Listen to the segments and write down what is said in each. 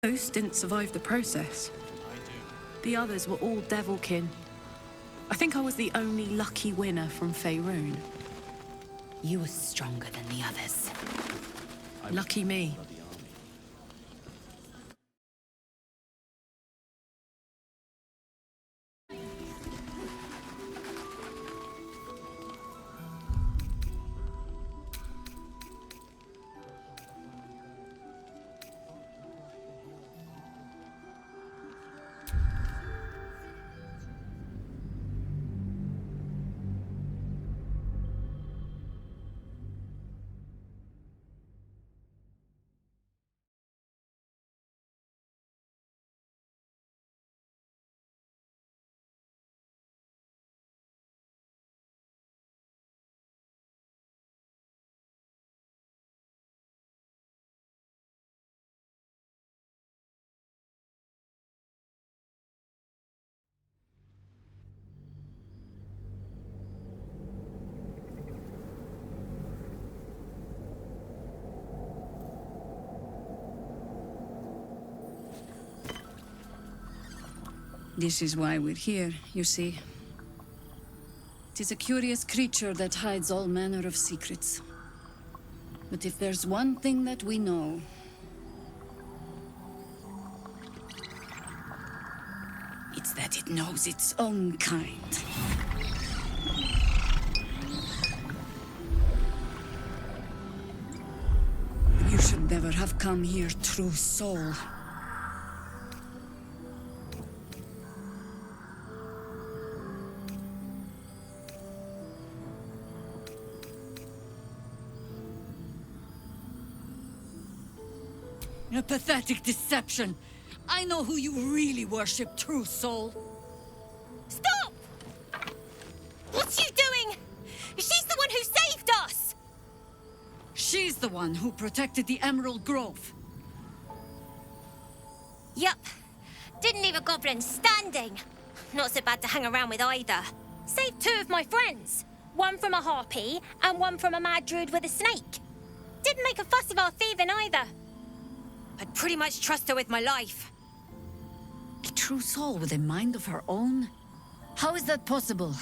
Most didn't survive the process. The others were all Devilkin. I think I was the only lucky winner from Faerun. You were stronger than the others. Lucky me. This is why we're here, you see. It is a curious creature that hides all manner of secrets. But if there's one thing that we know... it's that it knows its own kind. You should never have come here, true soul. A pathetic deception. I know who you really worship, true soul. Stop! What's you doing? She's the one who saved us! She's the one who protected the Emerald Grove. Yup. Didn't leave a goblin standing. Not so bad to hang around with either. Saved two of my friends. One from a harpy and one from a mad druid with a snake. Didn't make a fuss of our thieving either. I'd pretty much trust her with my life. A true soul with a mind of her own? How is that possible?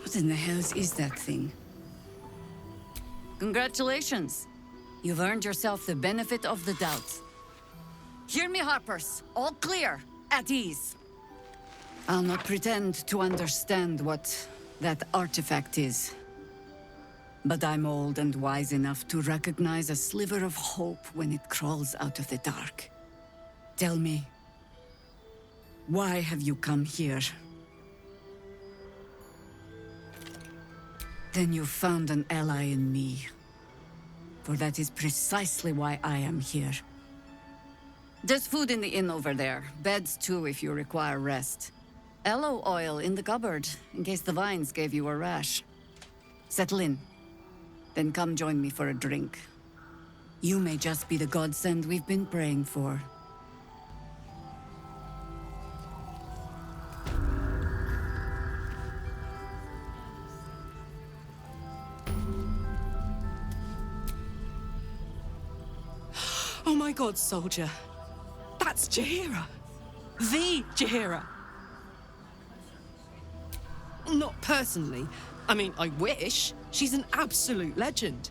What in the hells is that thing? Congratulations! You've earned yourself the benefit of the doubt. Hear me, Harpers. All clear. At ease. I'll not pretend to understand what that artifact is. But I'm old and wise enough to recognize a sliver of hope when it crawls out of the dark. Tell me, why have you come here? Then you found an ally in me. For that is precisely why I am here. There's food in the inn over there. Beds too if you require rest. Aloe oil in the cupboard, in case the vines gave you a rash. Settle in. Then come join me for a drink. You may just be the godsend we've been praying for. Oh my god, soldier. That's Jaheira. The Jaheira. Not personally. I mean, I wish. She's an absolute legend.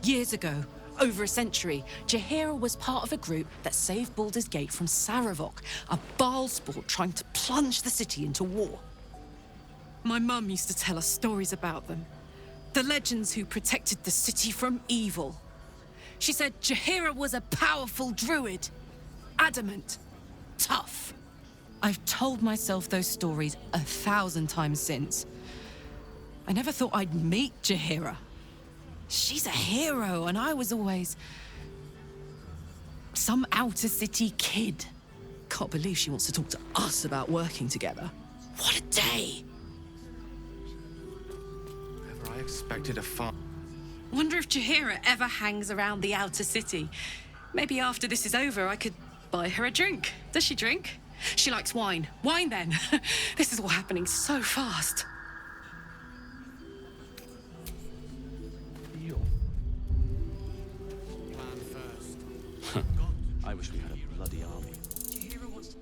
Years ago, over a century, Jaheira was part of a group that saved Baldur's Gate from Saravok, a Baal sport trying to plunge the city into war. My mum used to tell us stories about them. The legends who protected the city from evil. She said Jaheira was a powerful druid. Adamant. Tough. I've told myself those stories 1,000 times since. I never thought I'd meet Jaheira. She's a hero, and I was always... Some outer city kid. Can't believe she wants to talk to us about working together. What a day! Never I expected a farm. Wonder if Jaheira ever hangs around the outer city. Maybe after this is over, I could buy her a drink. Does she drink? She likes wine. Wine, then. This is all happening so fast. Plan first. I wish we had a bloody army. Jaheira wants to...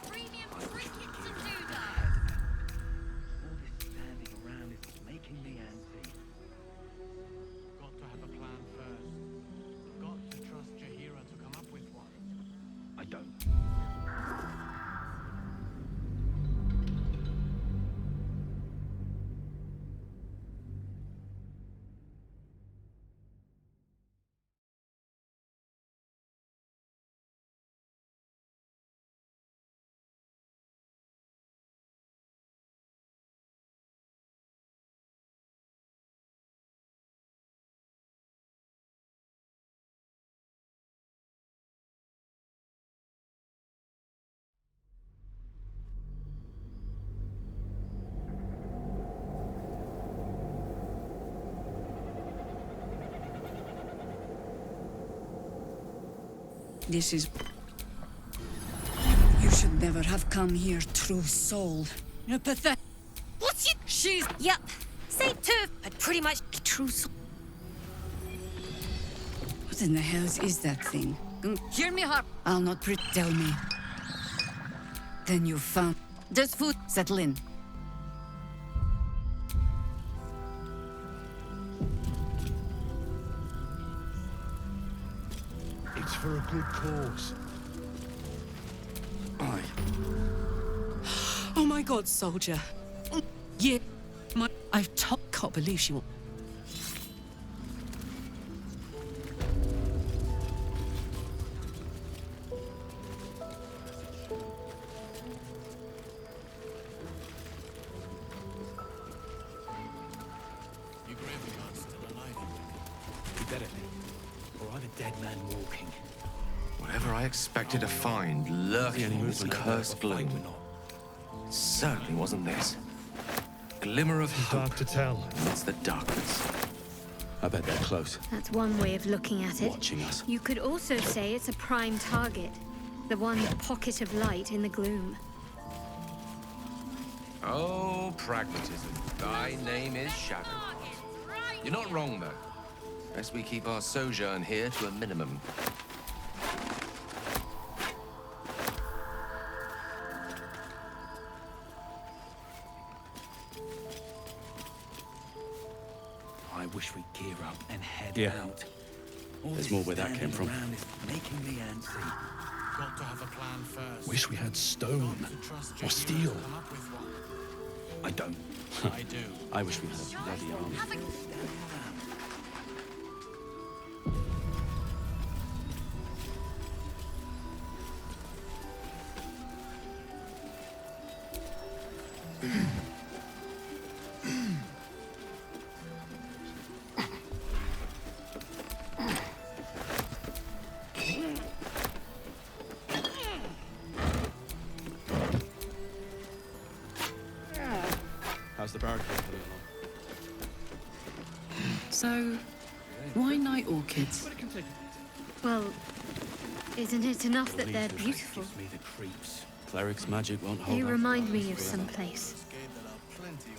Premium trinkets and doodads. All this standing around is making me antsy. Got to have a plan first. Got to trust Jaheira to come up with one. I don't. This is... You should never have come here, true soul. You're pathetic. What's your... She's... Yep. Save two. I'd pretty much be true soul. What in the hell is that thing? Hear me, Harp. I'll not tell me. Then you found... There's food. Settle in. It's for a good cause. Oh my God, soldier. Yeah, I've told... Can't believe she won't... You gravely aren't still alive. You better be. Or I'm a dead man walking. Whatever I expected to find lurking in this cursed gloom. It certainly wasn't this. Glimmer of hope. Dark to tell. Amidst the darkness. I bet they're close. That's one way of looking at it. Watching us. You could also say it's a prime target. The one pocket of light in the gloom. Oh, pragmatism. Thy name is Shadow. You're not wrong, though. Best we keep our sojourn here to a minimum. I wish we'd gear up and head Yeah. out. There's more where that came from. Is making me antsy. Got to have a plan first. Wish we had stone or steel. I don't. I do. I wish we had a bloody army. How's the barricade coming along? So, why night orchids? Well, isn't it enough that they're beautiful? Gives me the creeps. Cleric's magic won't hold They up. remind me of some place.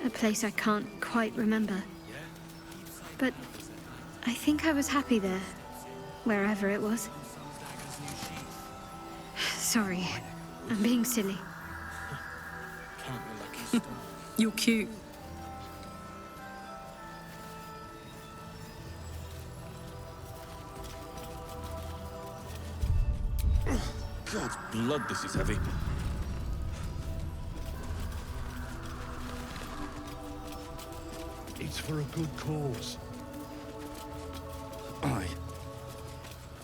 A place I can't quite remember. But I think I was happy there. Wherever it was. Sorry, I'm being silly. You're cute. God's blood, this is heavy. It's for a good cause. Aye.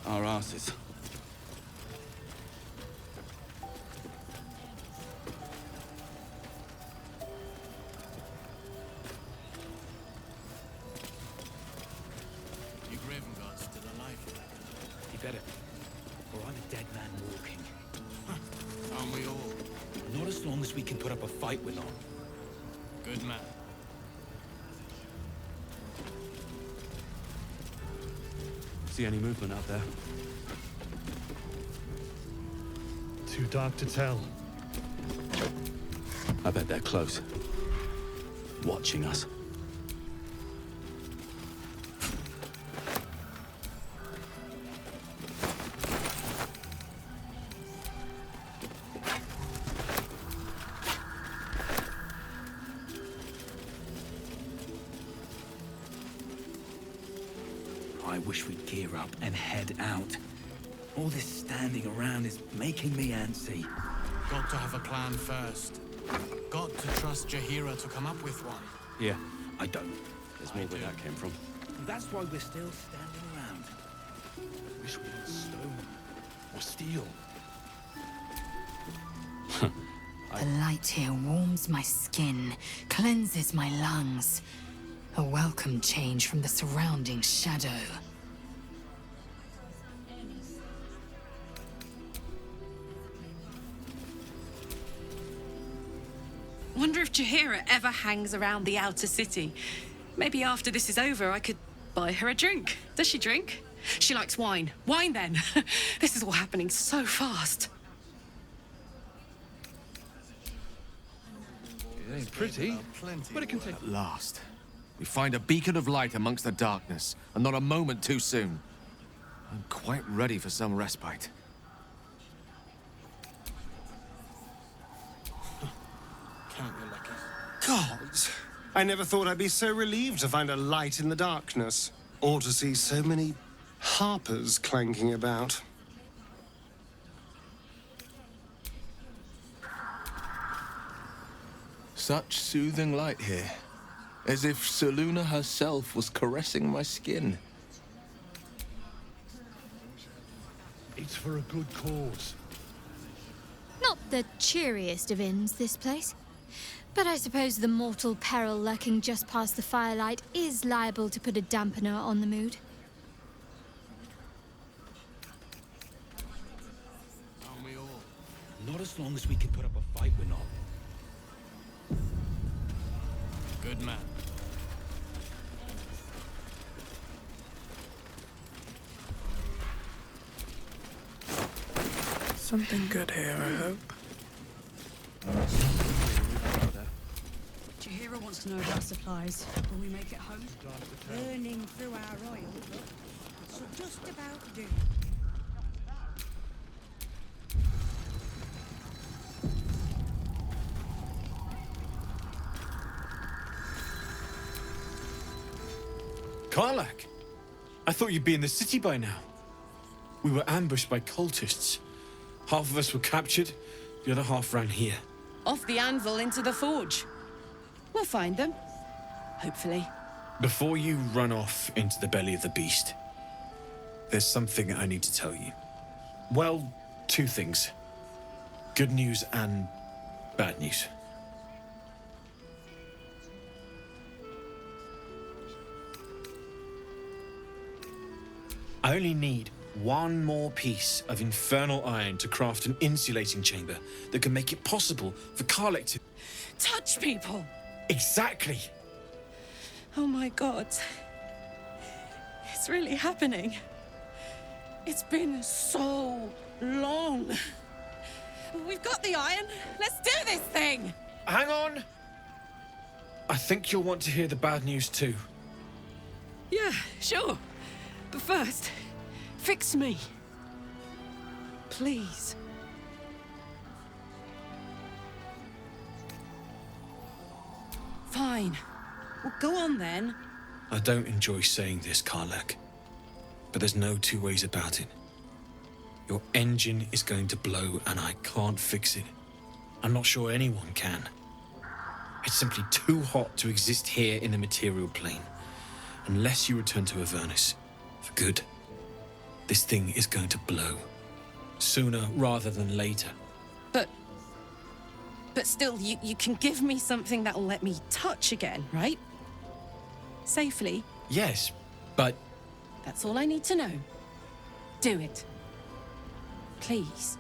Our asses. You Graven God's still alive. You better. Or I'm a dead man walking. Aren't we all? Not as long as we can put up a fight with them. Good man. See any movement out there? Too dark to tell. I bet they're close. Watching us. I wish we'd gear up and head out. All this standing around is making me antsy. Got to have a plan first. Got to trust Jaheira to come up with one. Yeah, I don't. there's more where that came from. That's why we're still standing around. I wish we had stone or steel. The light here warms my skin, cleanses my lungs. A welcome change from the surrounding shadow. Wonder if Jaheira ever hangs around the outer city. Maybe after this is over, I could buy her a drink. Does she drink? She likes wine. Wine, then. This is all happening so fast. It ain't pretty, but it can take... At At last, we find a beacon of light amongst the darkness, and not a moment too soon. I'm quite ready for some respite. Count your lucky. Gods! I never thought I'd be so relieved to find a light in the darkness. Or to see so many harpers clanking about. Such soothing light here. As if Seluna herself was caressing my skin. It's for a good cause. Not the cheeriest of inns, this place. But I suppose the mortal peril lurking just past the firelight is liable to put a dampener on the mood. Aren't we all? Not as long as we can put up a fight, we're not. Good man. Something good here, I hope. Jaheira wants to know about supplies. Will we make it home? Burning through our oil, so just about do. Karlach! I thought you'd be in the city by now. We were ambushed by cultists. Half of us were captured, the other half ran here. Off the anvil into the forge. We'll find them. Hopefully. Before you run off into the belly of the beast, there's something I need to tell you. Well, two things. Good news and bad news. I only need one more piece of infernal iron to craft an insulating chamber that can make it possible for Karlach to... Touch people! Exactly! Oh my God. It's really happening. It's been so long. We've got the iron. Let's do this thing! Hang on! I think you'll want to hear the bad news too. Yeah, sure. But first, Fix me. Please. Fine. Well, go on then. I don't enjoy saying this, Karlak, but there's no two ways about it. Your engine is going to blow and I can't fix it. I'm not sure anyone can. It's simply too hot to exist here in the material plane. Unless you return to Avernus, for good, this thing is going to blow. Sooner rather than later. But still, you can give me something that'll let me touch again, right? Safely. Yes, but... That's all I need to know. Do it. Please.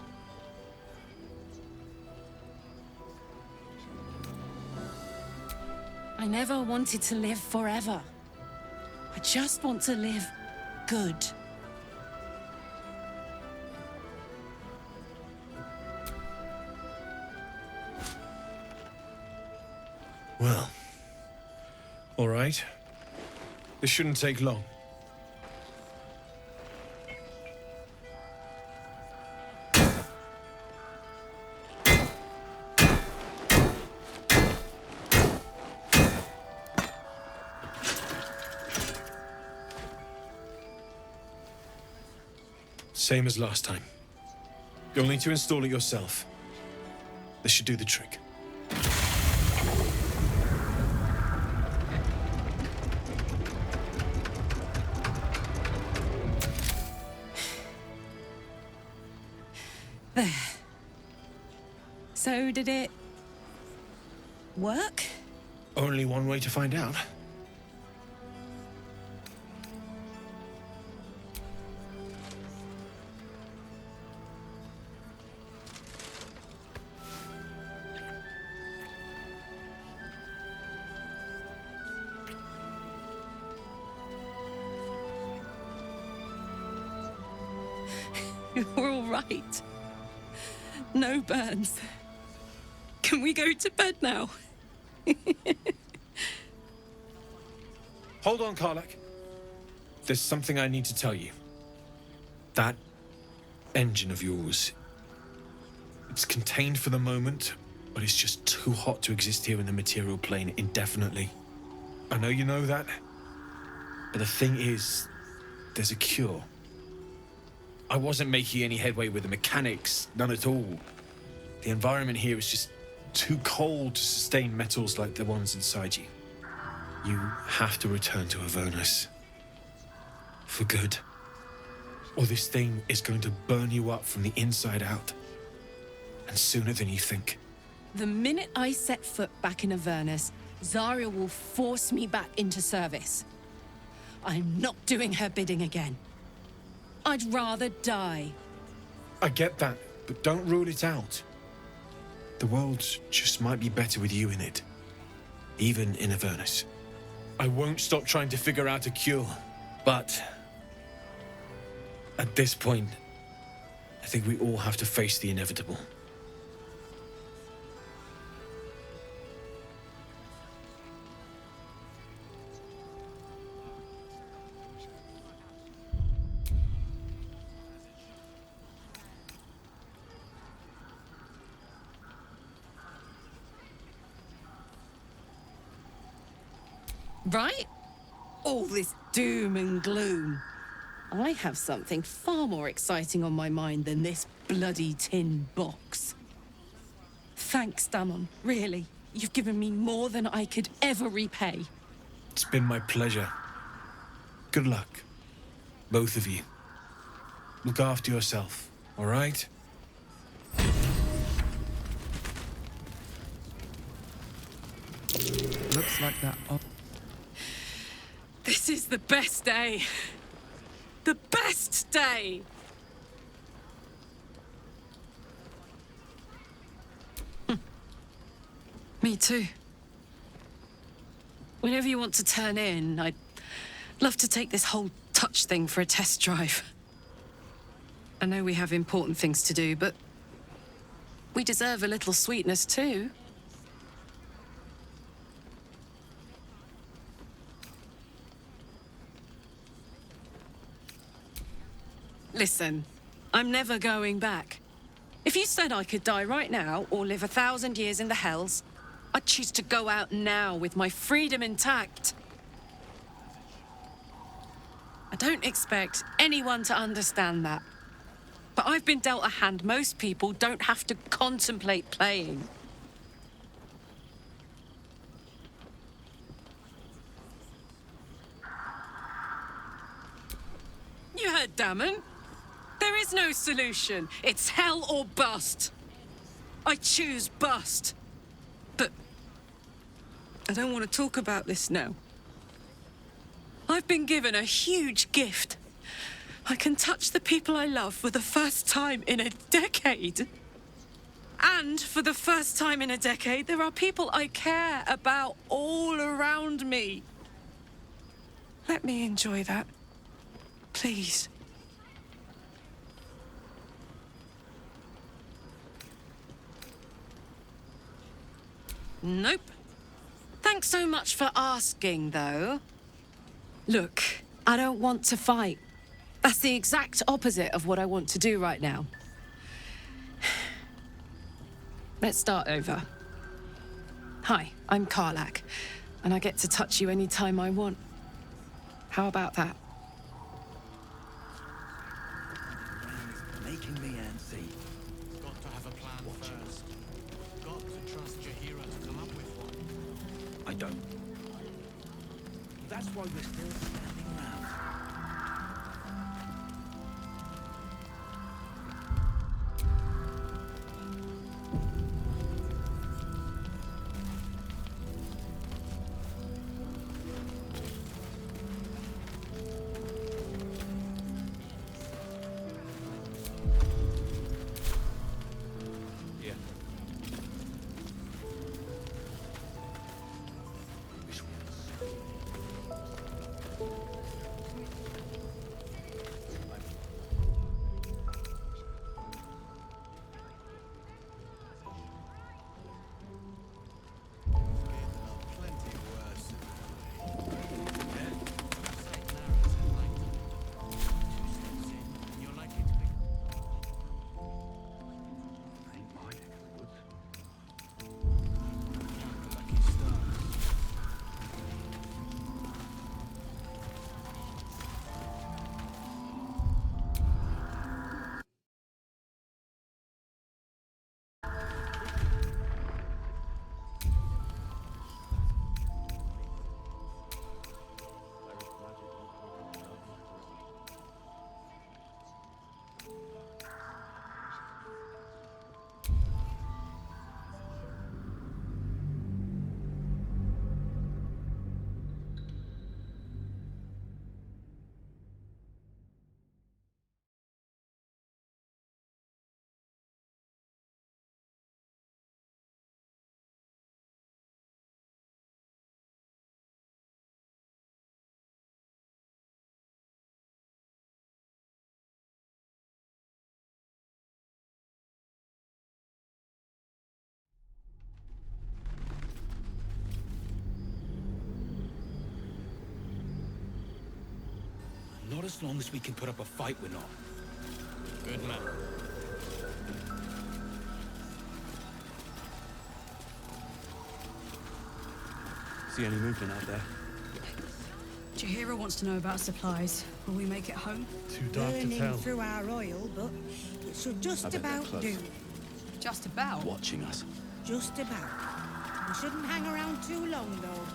I never wanted to live forever. I just want to live good. Well, all right. This shouldn't take long. Same as last time. You'll need to install it yourself. This should do the trick. There. So did it work? Only one way to find out. You're all right. No burns. Can we go to bed now? Hold on, Karlak. There's something I need to tell you. That engine of yours, it's contained for the moment, but it's just too hot to exist here in the material plane indefinitely. I know you know that, but the thing is, there's a cure. I wasn't making any headway with the mechanics, none at all. The environment here is just too cold to sustain metals like the ones inside you. You have to return to Avernus. For good. Or this thing is going to burn you up from the inside out. And sooner than you think. The minute I set foot back in Avernus, Zarya will force me back into service. I'm not doing her bidding again. I'd rather die. I get that, but don't rule it out. The world just might be better with you in it. Even in Avernus. I won't stop trying to figure out a cure, but... at this point, I think we all have to face the inevitable. Right? All this doom and gloom. I have something far more exciting on my mind than this bloody tin box. Thanks, Damon, really. You've given me more than I could ever repay. It's been my pleasure. Good luck, both of you. Look after yourself, all right? Looks like that. This is the best day. The best day! Me too. Whenever you want to turn in, I'd love to take this whole touch thing for a test drive. I know we have important things to do, but we deserve a little sweetness too. Listen, I'm never going back. If you said I could die right now or live 1,000 years in the Hells, I'd choose to go out now with my freedom intact. I don't expect anyone to understand that. But I've been dealt a hand most people don't have to contemplate playing. You heard Damon. There is no solution. It's hell or bust. I choose bust. But I don't want to talk about this now. I've been given a huge gift. I can touch the people I love for the first time in a decade. And for the first time in a decade, there are people I care about all around me. Let me enjoy that. Please. Nope. Thanks so much for asking, though. Look, I don't want to fight. That's the exact opposite of what I want to do right now. Let's start over. Hi, I'm Karlak, and I get to touch you anytime I want. How about that? Making me antsy. Got to have a plan first. Got to trust Jaheira to come up with one. I don't. That's why we're still standing around. Not as long as we can put up a fight, we're not. Good man. See any movement out there? Jaheira wants to know about supplies. Will we make it home? Too dark to Burning tell. through our oil, but it should just I bet they're about close. do. Just about. Watching us. Just about. We shouldn't hang around too long, though.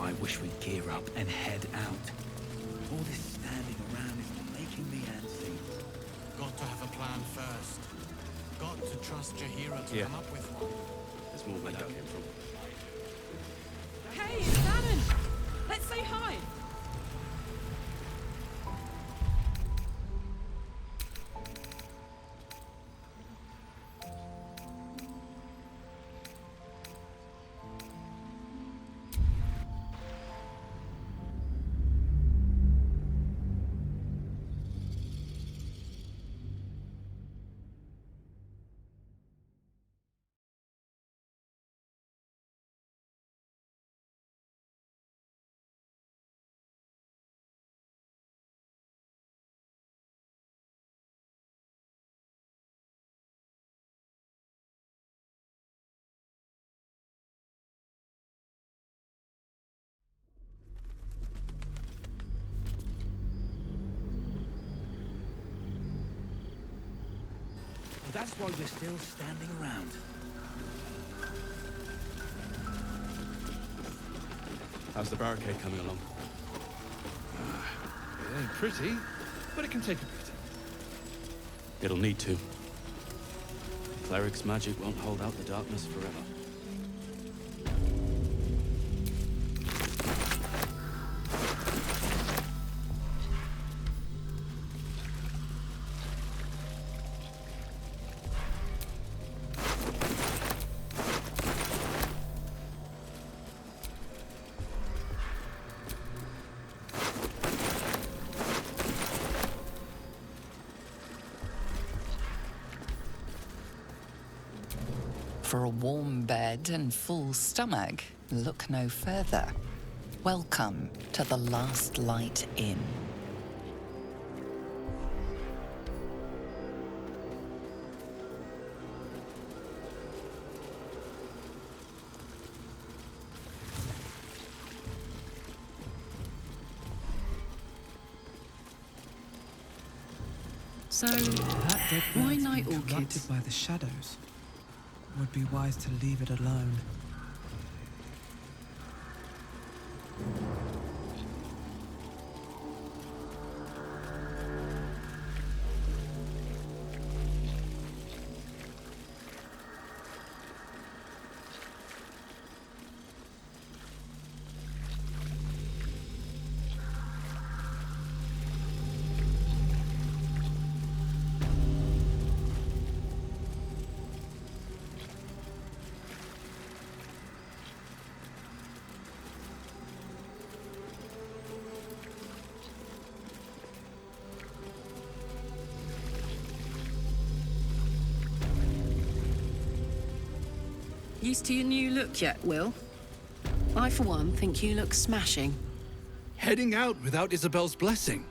I wish we'd gear up and head out. All this standing around is making me antsy. Got to have a plan first. Got to trust Jaheira to come up with one. There's more where that came from. Hey, it's Damon! Let's say hi! That's why we're still standing around. How's the barricade coming along? It ain't pretty, but it can take a beating. It'll need to. Cleric's magic won't hold out the darkness forever. For a warm bed and full stomach, look no further. Welcome to the Last Light Inn. So, That dead why bird's night been orchids? corrupted by the shadows. Would be wise to leave it alone. Used to your new look yet, Will? I, for one, think you look smashing. Heading out without Isabel's blessing.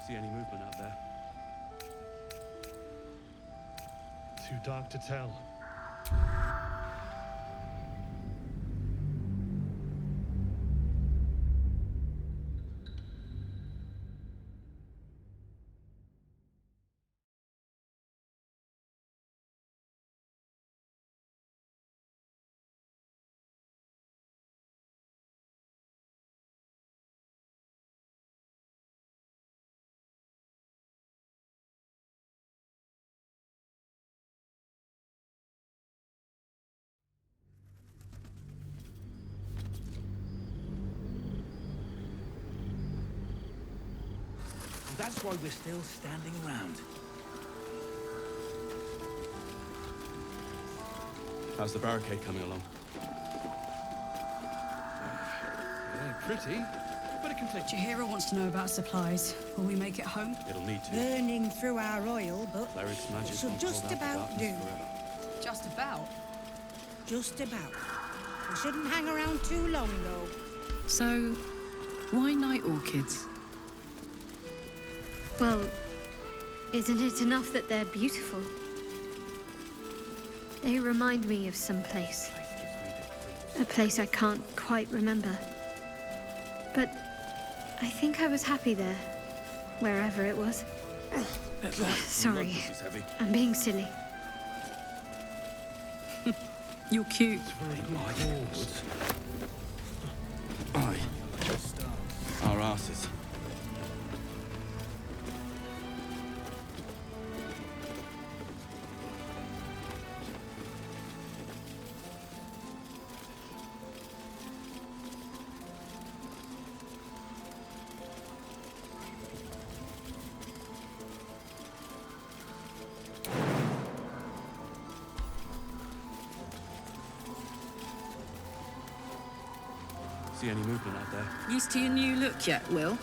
See any movement out there? Too dark to tell. That's why we're still standing around. How's the barricade coming along? It ain't pretty, but it can take... Jaheira wants to know about supplies. Will we make it home? It'll need to. Burning through our oil, but Cleric's magic should won't just hold out the about darkness do. forever. Just about? Just about. We shouldn't hang around too long, though. So, why night orchids? Well, isn't it enough that they're beautiful? They remind me of some place. A place I can't quite remember. But I think I was happy there, wherever it was. Sorry, I'm being silly. You're cute. Aye. Our asses. See any movement out there? Used to your new look yet, Will?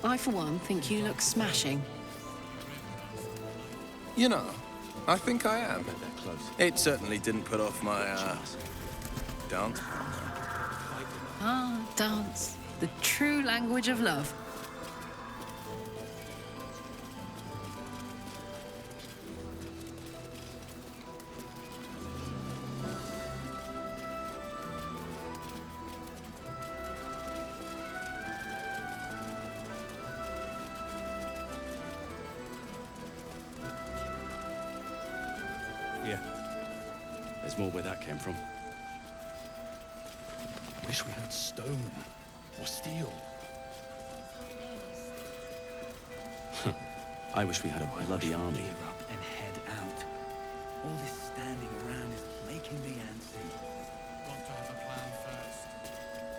I, for one, think you look smashing. You know, I think I am. It certainly didn't put off my, dance. Ah, dance. The true language of love. once more where that came from. Wish we had stone or steel. I wish we had a bloody army. Gear up and head out. All this standing around is making me antsy. Got to have a plan first.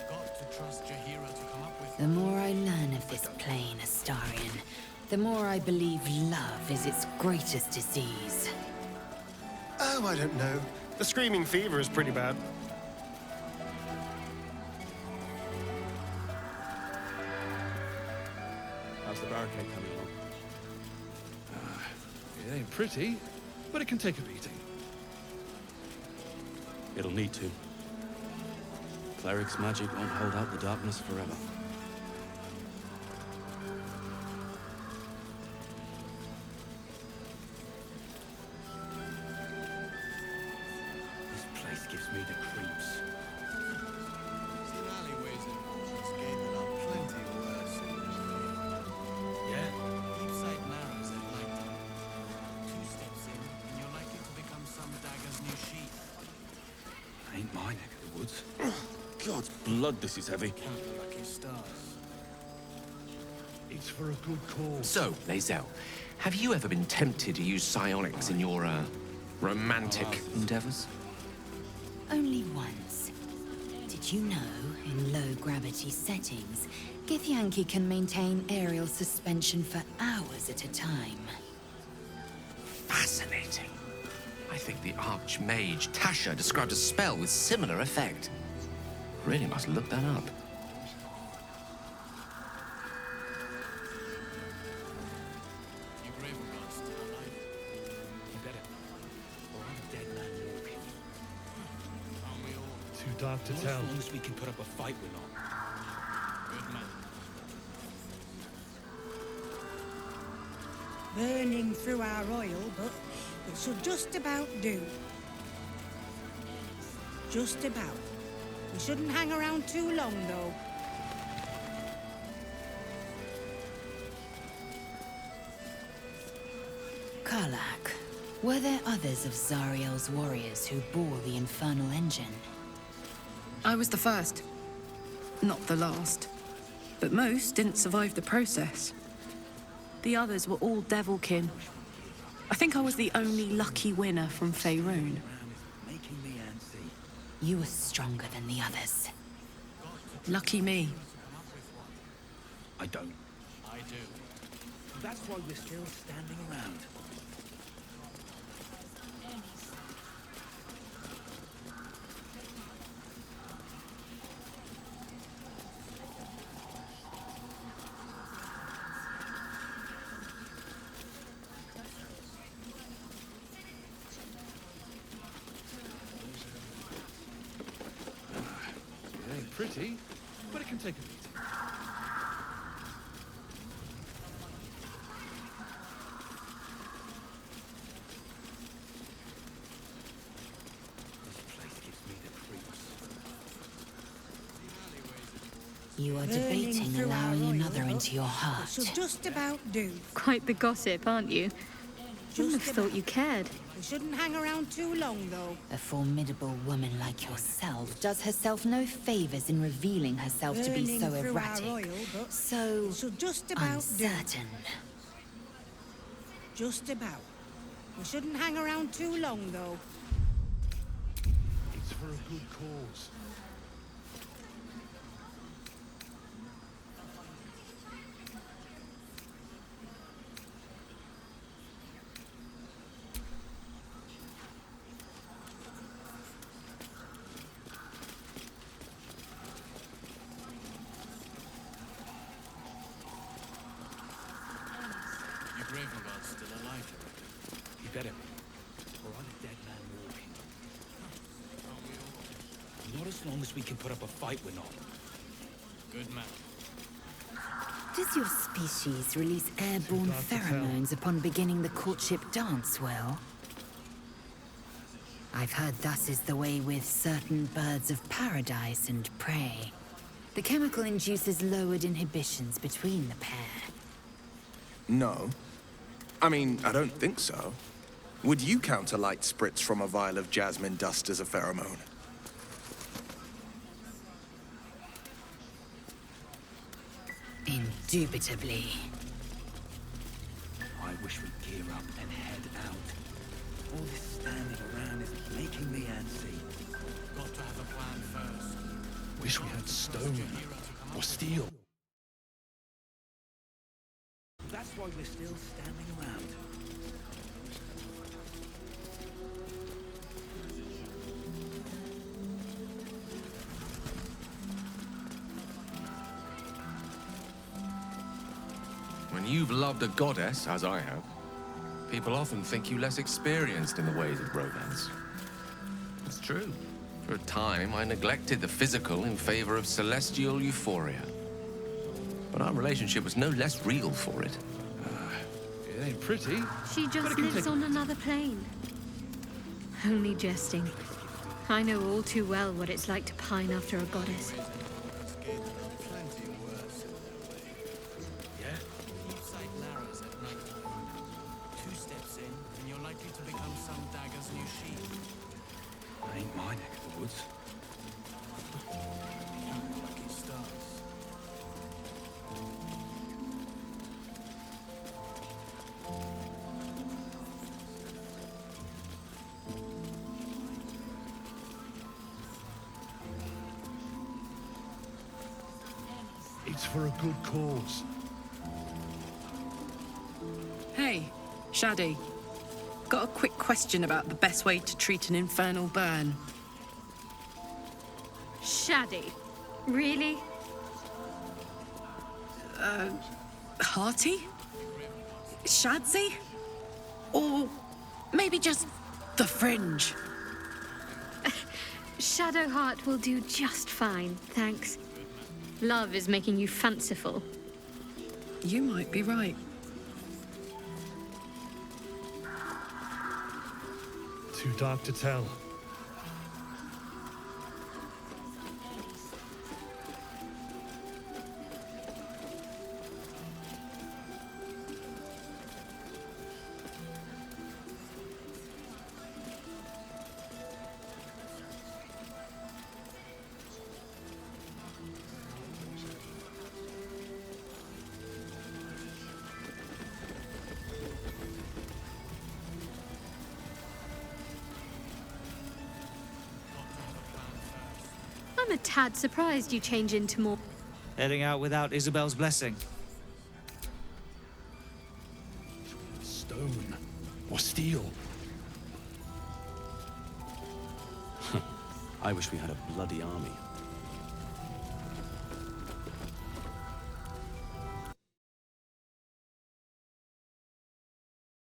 Got to trust Jaheira to come up with. The more I learn of this plane, Astarion, the more I believe love is its greatest disease. Oh, I don't know. The screaming fever is pretty bad. How's the barricade coming along? It ain't pretty, but it can take a beating. It'll need to. Cleric's magic won't hold out the darkness forever. This place gives me the creeps. Some alleyways in Fortress Gable are plenty worse in the Yeah? Deepside narrows at night time. 2 steps in, and you're likely to become some dagger's new sheath. Ain't my neck of the woods. God's blood, this is heavy. Count the lucky stars. It's for a good cause. So, Lae'zel, have you ever been tempted to use psionics in your, romantic endeavors? Only once. Did you know, in low-gravity settings, Githyanki can maintain aerial suspension for hours at a time? Fascinating. I think the Archmage Tasha described a spell with similar effect. Really must look that up. You Graven gods still alive? You better. Or I'm a dead man walking. Aren't we all? Too dark to Not tell. as long as we can put up a fight, we're not. Good man. Burning through our oil, but it should just about do. Just about. We shouldn't hang around too long, though. Karlach, were there others of Zariel's warriors who bore the infernal engine? I was the first. Not the last. But most didn't survive the process. The others were all Devilkin. I think I was the only lucky winner from Faerun. Making me antsy. You were stronger than the others. Lucky me. I don't. I do. That's why we're still standing around. It ain't pretty, but it can take a beating. This place gives me the creeps. You are Burning debating through our allowing oil, another but into your It heart. should just about do. Quite the gossip, aren't you? Wouldn't have Just thought about. you cared. We shouldn't hang around too long, though. A formidable woman like yourself does herself no favors in revealing herself to be Burning so through erratic, our oil, but so it should just about do. uncertain. Just about. We shouldn't hang around too long, though. It's for a good cause. You Graven gods still alive? You better be. Or I'm a dead man walking. Aren't we all? Not as long as we can put up a fight, we're not. Good man. Does your species release airborne dark to tell. pheromones upon beginning the courtship dance well? I've heard thus is the way with certain birds of paradise and prey. The chemical induces lowered inhibitions between the pair. No. I mean, I don't think so. Would you count a light spritz from a vial of jasmine dust as a pheromone? Indubitably. I wish we'd gear up and head out. All this standing around is making me antsy. Got to have a plan first. Wish we had stone or steel. That's why we're still standing around. When you've loved a goddess, as I have, people often think you less experienced in the ways of romance. It's true. For a time, I neglected the physical in favor of celestial euphoria. But our relationship was no less real for it. It ain't pretty. She just lives on another plane. Only jesting. I know all too well what it's like to pine after a goddess. Plenty worse in their way. Yeah? Keep sight narrows at night. 2 steps in, and you're likely to become some dagger's new sheep. Ain't my neck of the woods. Lucky stars. It's for a good cause. Hey, Shadi. Got a quick question about the best way to treat an infernal burn. Shadi. Really? Hearty? Shadsy? Or maybe just the fringe? Shadowheart will do just fine, thanks. Love is making you fanciful. You might be right. Too dark to tell. I'm a tad surprised you change into more. Heading out without Isabel's blessing. Stone or steel. I wish we had a bloody army.